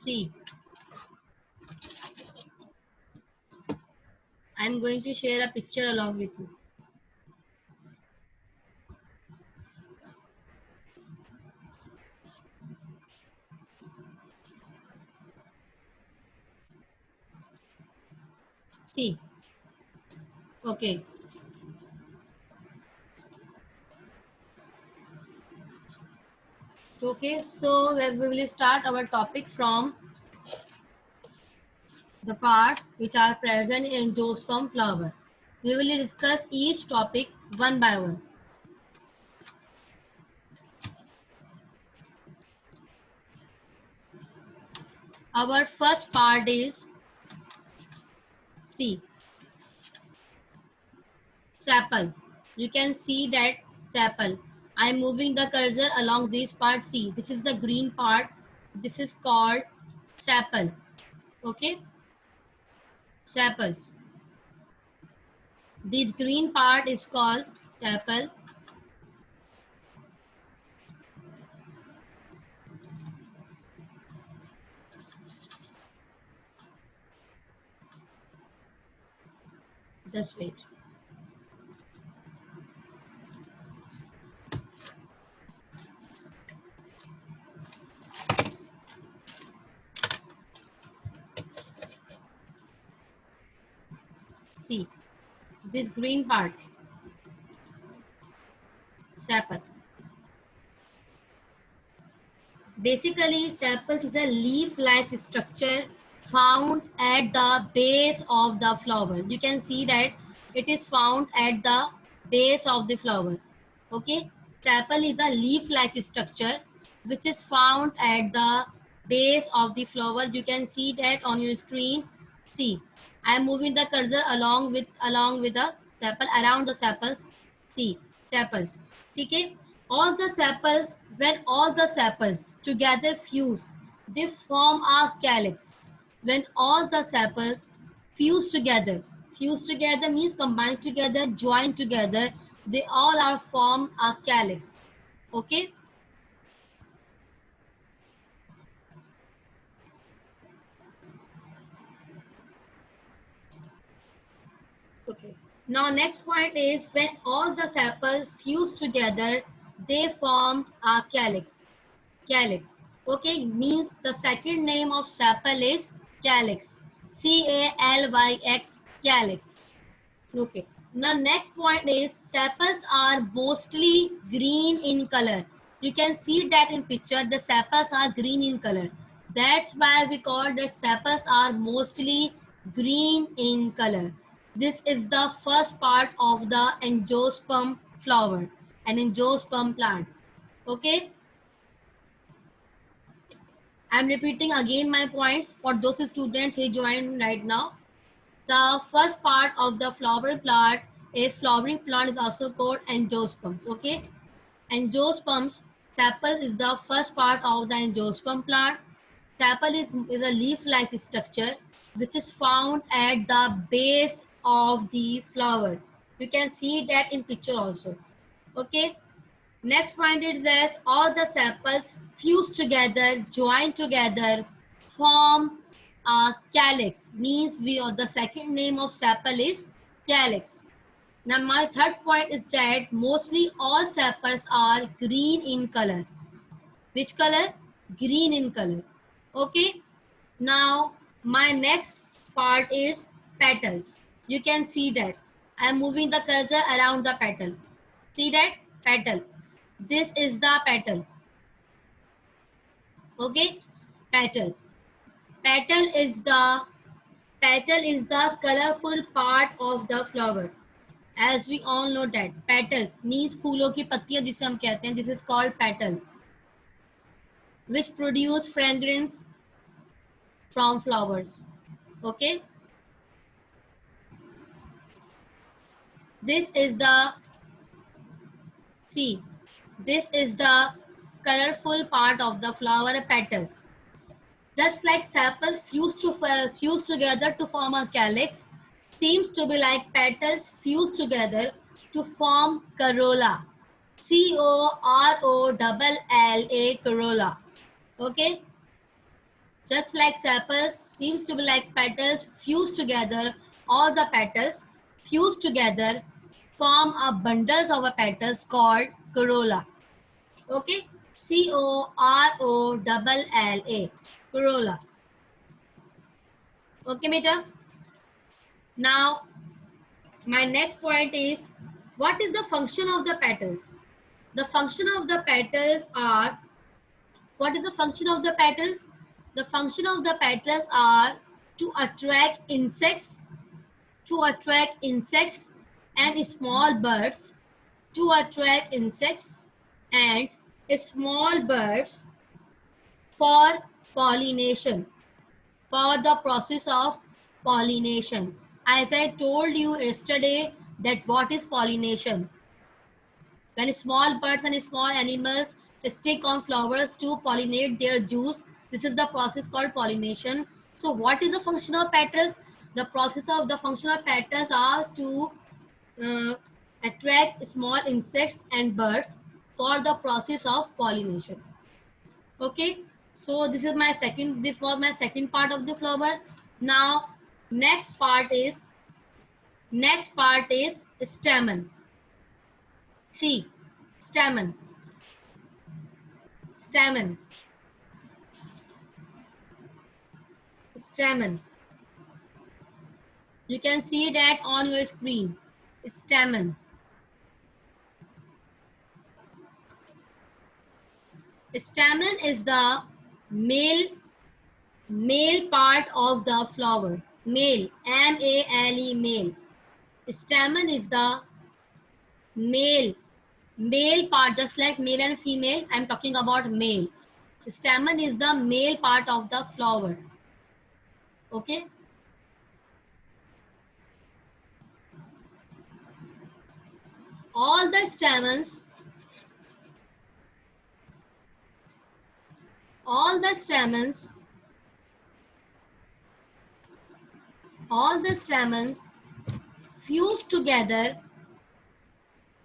See, I'm going to share a picture along with you. See, okay. Okay, so we will start our topic from the parts which are present in angiosperm flower. We will discuss each topic one by one. Our first part is C, sepal. You can see that sepal. I am moving the cursor along this part C. This is the green part. This is called sepal. Okay, sepals. This green part is called sepal. Just wait. See, this green part, sepal. Basically, sepals is a leaf-like structure found at the base of the flower. You can see that it is found at the base of the flower. Okay, sepal is a leaf-like structure which is found at the base of the flower. You can see that on your screen. See, I am moving the cursor along with the sepal, around the sepals. See, sepals. Okay, all the sepals, when all the sepals together fuse, they form a calyx. When all the sepals fuse together means combine together, join together, they all are form a calyx. Okay, okay. Now next point is when all the sepals fuse together, they form a calyx. Calyx. Okay, means the second name of sepal is calyx. Calyx, calyx. Okay. Now next point is sepals are mostly green in color. You can see that in picture the sepals are green in color. That's why we call the sepals are mostly green in color. This is the first part of the angiosperm flower, an angiosperm plant. Okay. I'm repeating again my points for those students who joined right now. The first part of the flowering plant is also called angiosperms. Okay, angiosperms. Sepal is the first part of the angiosperm plant. Sepal is a leaf-like structure which is found at the base of the flower. You can see that in picture also. Okay. Next point is that all the sepals fuse together, join together, form a calyx. Means the second name of sepal is calyx. Now my third point is that mostly all sepals are green in color. Which color? Green in color. Okay. Now my next part is petals. You can see that. I am moving the cursor around the petal. See that? Petal. This is the petal. Okay, petal. Petal is the colorful part of the flower. As we all know that petals means फूलों की पत्तियां जिसे हम कहते हैं. This is called petal, which produce fragrance from flowers. Okay, this is the see. This is the colorful part of the flower petals. Just like sepals fuse together to form a calyx, seems to be like petals fuse together to form corolla. Corolla. Corolla. Okay. Just like sepals seems to be like petals fused together, all the petals fused together form a bundles of a petals called corolla. Okay, Corolla, corolla. Okay, beta. Now, my next point is, what is the function of the petals? The function of the petals are, what is the function of the petals? The function of the petals are to attract insects, and small birds, to attract insects and small birds for pollination, for the process of pollination. As I told you yesterday that what is pollination? When small birds and small animals stick on flowers to pollinate their juice, this is the process called pollination. So what is the function of petals? The process of the function of petals are to uh, attract small insects and birds for the process of pollination. Okay, so this was my second part of the flower. Now next part is stamen. See, stamen, stamen, stamen. You can see that on your screen. Stamen. Stamen is the male part of the flower. Male, M-A-L-E, male. Stamen is the male part, just like male and female. I'm talking about male. Stamen is the male part of the flower. Okay. All the stamens, all the stamens fuse together,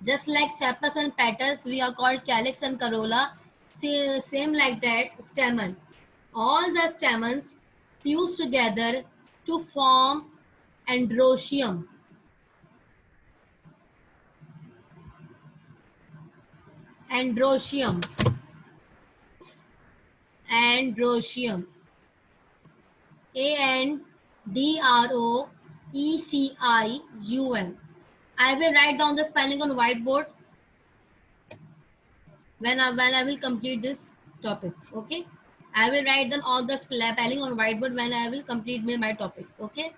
just like sepals and petals. We are called calyx and corolla. Same like that, stamen. All the stamens fuse together to form androecium. Androecium. Androecium. Androecium. I will write down the spelling on whiteboard when I will complete this topic. Okay, I will write down all the spelling on whiteboard when I will complete my topic. Okay.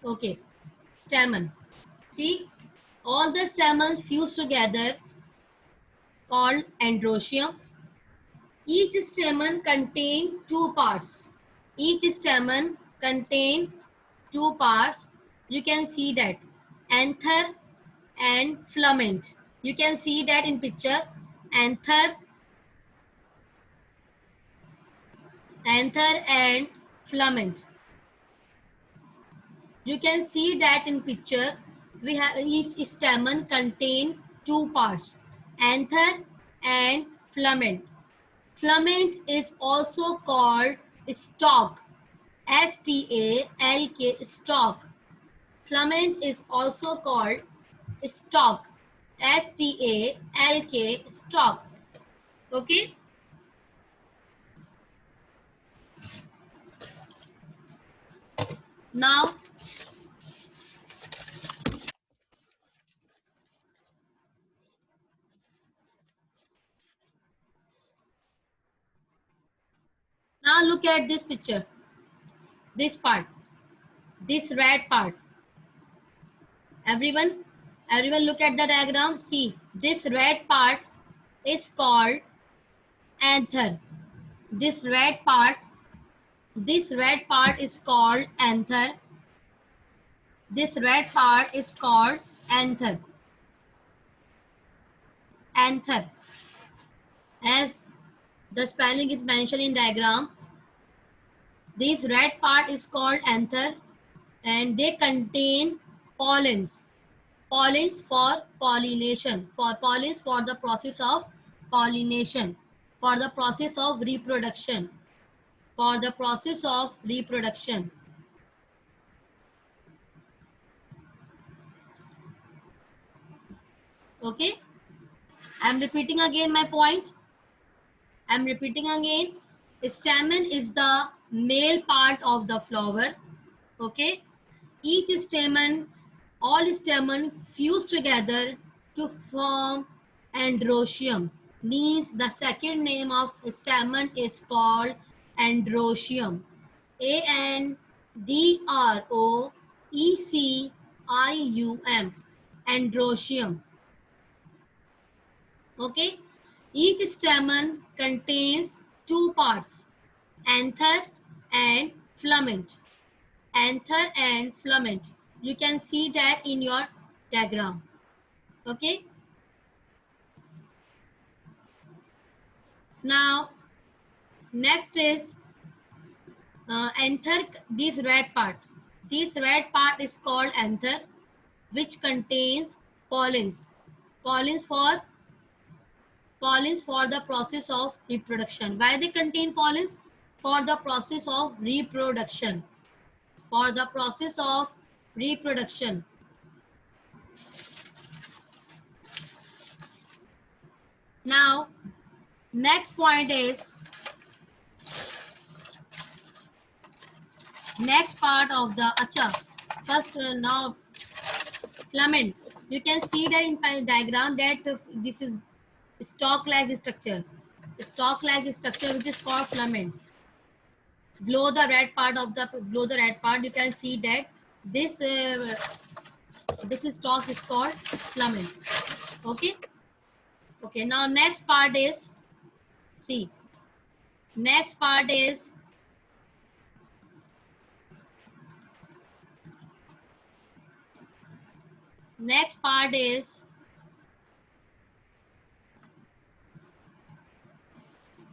Okay. Stamen. See, all the stamens fuse together called androecium. Each stamen contains two parts. Each stamen contains two parts. You can see that anther and filament. You can see that in picture. Anther and filament. You can see that in picture. We have each stamen contain two parts, anther and filament. Filament is also called stalk, S-T-A-L-K, stalk. Filament is also called stalk, S-T-A-L-K, stalk. Okay. Now, look at this picture. This part, this red part. Everyone look at the diagram. See, this red part is called anther. This red part is called anther. This red part is called anther. Anther. As the spelling is mentioned in diagram, this red part is called anther and they contain pollens. Pollens for pollination, for pollens for the process of pollination, for the process of reproduction, for the process of reproduction. Okay, I'm repeating again my point. I'm repeating again. Stamen is the male part of the flower. Okay, each stamen, all stamen fuse together to form androecium. Means the second name of stamen is called androecium. Androecium. Androecium. Okay. Each stamen contains two parts, anther and filament. Anther and filament. You can see that in your diagram. Okay. Now, next is anther. This red part. This red part is called anther, which contains pollens. Pollens for the process of reproduction. Why they contain pollens? For the process of reproduction. For the process of reproduction. Now, next point is next part of the acha. First, now filament. You can see that in diagram that this is stalk-like structure. Stalk-like structure which is called filament. Below the red part, you can see that this stalk is called filament. Okay. Okay. Now next part is see. Next part is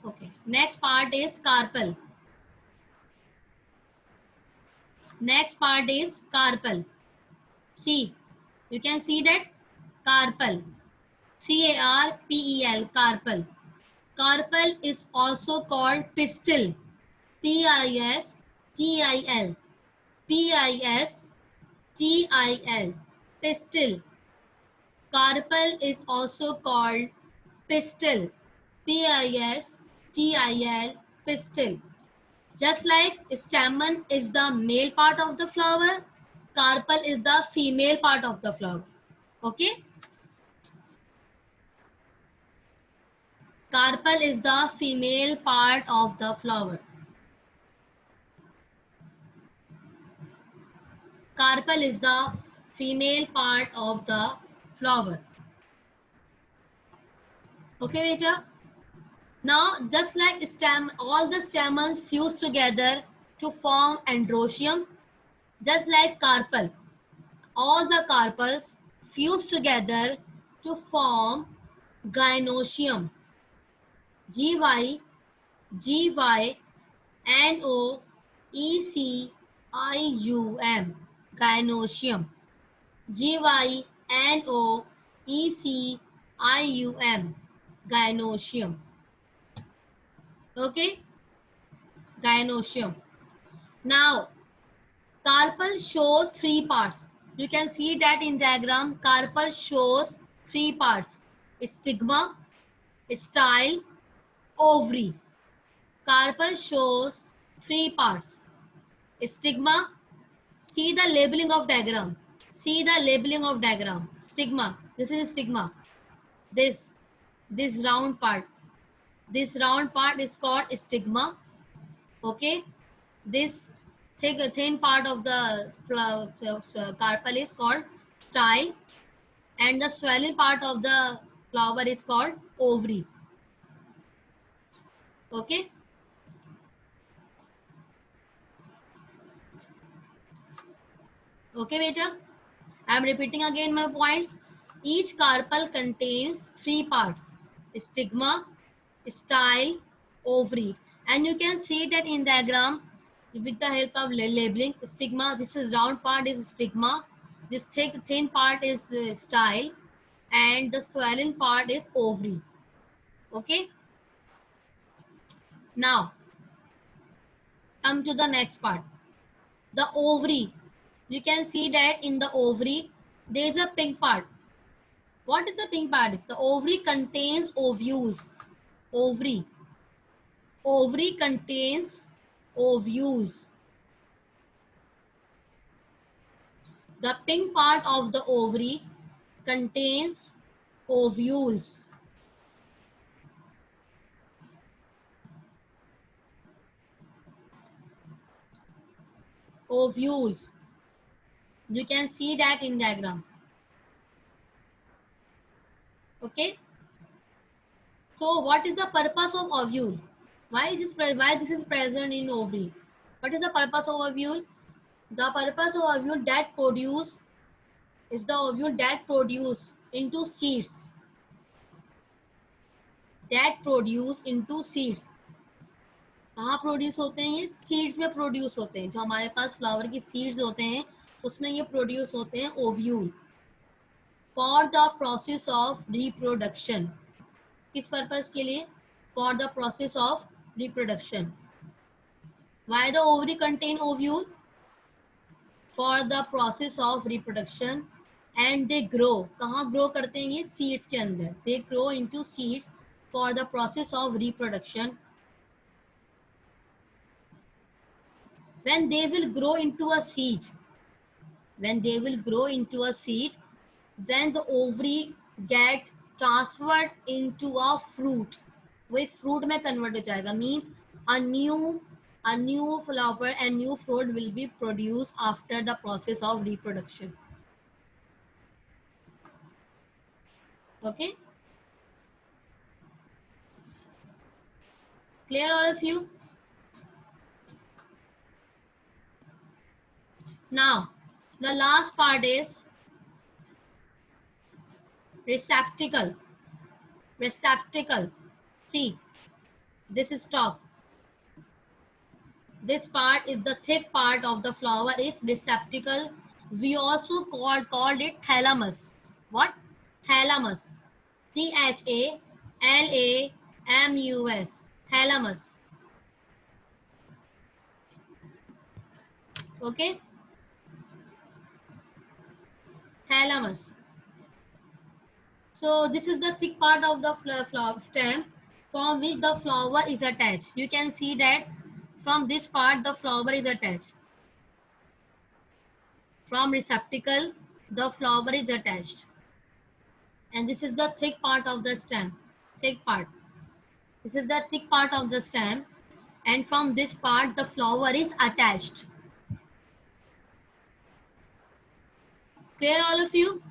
okay. Next part is carpel. Next part is carpel. See, you can see that carpel. CARPEL, carpel. Carpel is also called pistil. PISTIL. PISTIL. Pistil. Carpel is also called pistil. PISTIL. Pistil. Just like stamen is the male part of the flower, carpel is the female part of the flower. Okay? Carpel is the female part of the flower. Carpel is the female part of the flower. Okay, beta? Now, just like all the stamens fuse together to form androecium, just like carpel, all the carpels fuse together to form gynoecium. GYNOECIUM. Gynoecium. GYNOECIUM. Gynoecium. Okay? Gynoecium. Now, carpel shows three parts. You can see that in diagram, carpel shows three parts. Stigma, style, ovary. Carpel shows three parts. Stigma, see the labeling of diagram. See the labeling of diagram. Stigma, this is stigma. This round part. This round part is called stigma. Okay. This thin part of the carpel is called style, and the swelling part of the flower is called ovary. Okay. Okay, beta. I am repeating again my points. Each carpel contains three parts: stigma, style, ovary. And you can see that in diagram with the help of labeling. Stigma, this is round part is stigma. This thin part is style, and the swollen part is ovary. Okay. Now come to the next part, the ovary. You can see that in the ovary there is a pink part. What is the pink part? The ovary contains ovules. Ovary. Ovary contains ovules. The pink part of the ovary contains ovules. Ovules. You can see that in diagram. Okay. So what is the purpose of ovule? Why this is present in ovary? What is the purpose of ovule? The purpose of ovule that produce is the ovule that produce into seeds. That produce into seeds. कहाँ produce होते हैं? ये seeds में produce होते हैं. जो हमारे पास flower की सीड्स होते हैं उसमें ये प्रोड्यूस होते हैं ovule for the process of reproduction. किस पर्पस के लिए? For the process of reproduction. Why the ovary contain ovule? For the process of reproduction. And they grow. कहाँ ग्रो करते हैं ये? सीड्स के अंदर. They grow into seeds for the process of reproduction. When they will grow into a seed, then the ovary get transferred into a fruit. वो एक fruit में convert हो जाएगा. Means a new flower and new fruit will be produced after the process of reproduction. Okay? Clear all of you? Now, the last part is receptacle. Receptacle. See, this is top. This part is the thick part of the flower is receptacle. We also called it thalamus. What? Thalamus. Thalamus. Thalamus. Okay? Thalamus. So this is the thick part of the flower stem from which the flower is attached. You can see that from this part the flower is attached. From receptacle the flower is attached. And this is the thick part of the stem. Thick part. This is the thick part of the stem. And from this part the flower is attached. Clear all of you?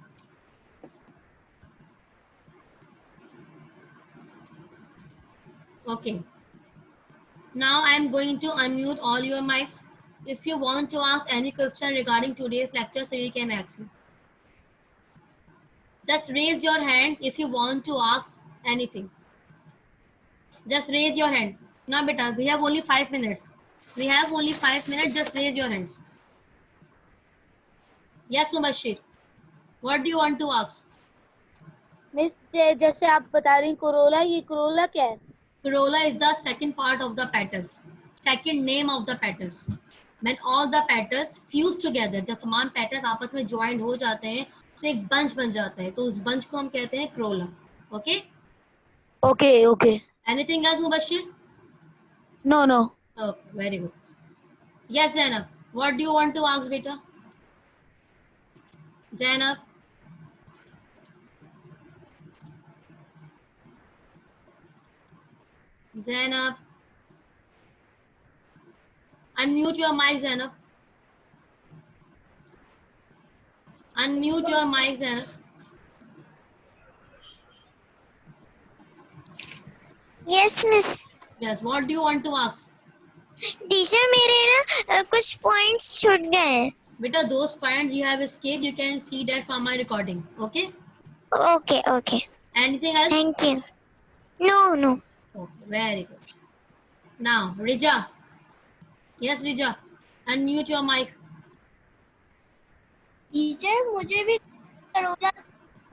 Okay. Now I am going to unmute all your mics. If you want to ask any question regarding today's lecture, so you can ask me. Just raise your hand if you want to ask anything. Just raise your hand. Now, beta, we have only 5 minutes. We have only 5 minutes. Just raise your hands. Yes, Mubashir. What do you want to ask? Miss जैसे आप बता रही Corolla, ये Corolla क्या है? Corolla is the second part of the petals. Second name of the petals. When all the petals fuse together, जब तमाम petals आपस में joined हो जाते हैं तो एक bunch बन जाता है, तो उस bunch को हम कहते हैं corolla. Okay? Okay, okay. Anything else, Mubashir? No, no. Okay, very good. Yes, Zainab. What do you want to ask, beta? Zainab. Zainab. Unmute your mic, Zainab. Unmute your mic, Zainab. Yes, miss. Yes, what do you want to ask? Teacher मेरे ना कुछ points छूट गए हैं. Beta, those points you have escaped, you can see that from my recording. Okay? Okay, okay. Anything else? Thank you. No, no. Okay, very good. Now, Rija. Yes, Rija. Unmute your mic. Teacher मुझे भी Corolla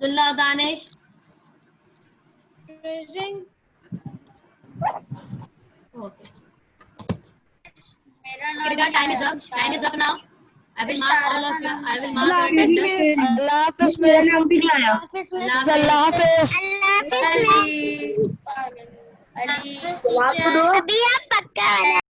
Abdullah, Danish. Present. Okay. मेरा Okay, नाम time is up. Time is up now. I will mark all of you. I will mark your Allah attendance. Hafiz miss. Hafiz miss. Allah Allah Hafiz. Hafiz. Allah Hafiz miss. Ali अभी आप पक्का बना